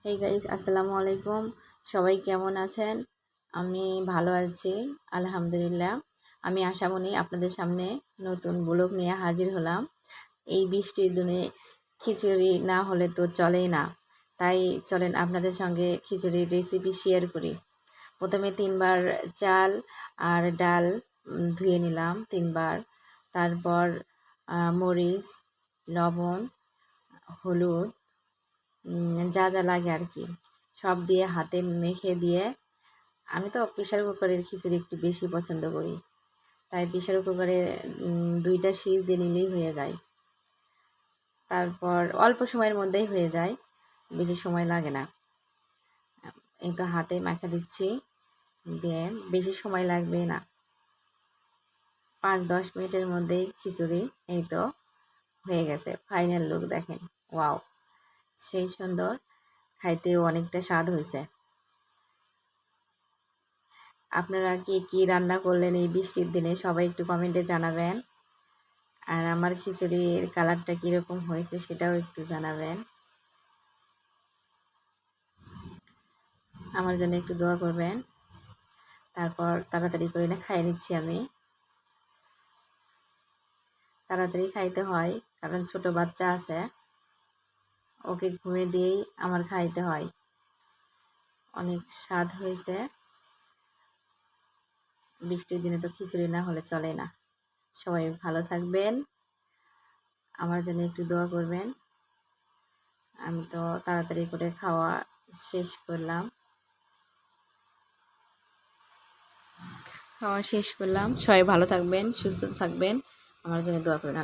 Hey guys, আসসালামু আলাইকুম। সবাই কেমন আছেন? আমি ভালো আছি, আলহামদুলিল্লাহ। আমি আশামণি আপনাদের সামনে নতুন ব্লগ নিয়ে হাজির হলাম। এই বৃষ্টির দিনে খিচুড়ি না হলে তো চলেই না। তাই চলেন আপনাদের সঙ্গে খিচুড়ির রেসিপি শেয়ার করি। প্রথমে 3বার চাল আর ডাল ধুয়ে নিলাম 3বার। তারপর মরিচ, লবণ, হলুদ, যা যা লাগে আর কি সব দিয়ে হাতে মেখে দিয়ে, আমি তো প্রেশার কুকারের খিচুড়ি একটু বেশি পছন্দ করি, তাই প্রেশার কুকারে 2টা সিজ দিয়ে নিলেই হয়ে যায়। তারপর অল্প সময়ের মধ্যেই হয়ে যায়, বেশি সময় লাগে না। এই তো হাতে মাখা দিচ্ছি, দিয়ে বেশি সময় লাগবে না, 5-10 মিনিটের মধ্যেই খিচুড়ি এই তো হয়ে গেছে। ফাইনাল লুক দেখেন, ওয়াও, সেই সুন্দর, খাইতেও অনেকটা স্বাদ হয়েছে। আপনারা কি রান্না করলেন এই বৃষ্টির দিনে সবাই একটু কমেন্টে জানাবেন। আর আমার খিচুড়ির কালারটা কীরকম হয়েছে সেটাও একটু জানাবেন। আমার জন্য একটু দোয়া করবেন। তারপর তাড়াতাড়ি করে না খাইয়ে নিচ্ছি আমি। তাড়াতাড়ি খাইতে হয়, কারণ ছোট বাচ্চা আছে, ওকে ঘুমিয়ে দিয়েই আমার খাইতে হয়। অনেক স্বাদ হয়েছে। বৃষ্টির দিনে তো খিচুড়ি না হলে চলে না। সবাই ভালো থাকবেন, আমার জন্য একটু দোয়া করবেন। আমি তো তাড়াতাড়ি করে খাওয়া শেষ করলাম। সবাই ভালো থাকবেন, সুস্থ থাকবেন, আমার জন্য দোয়া করবেন।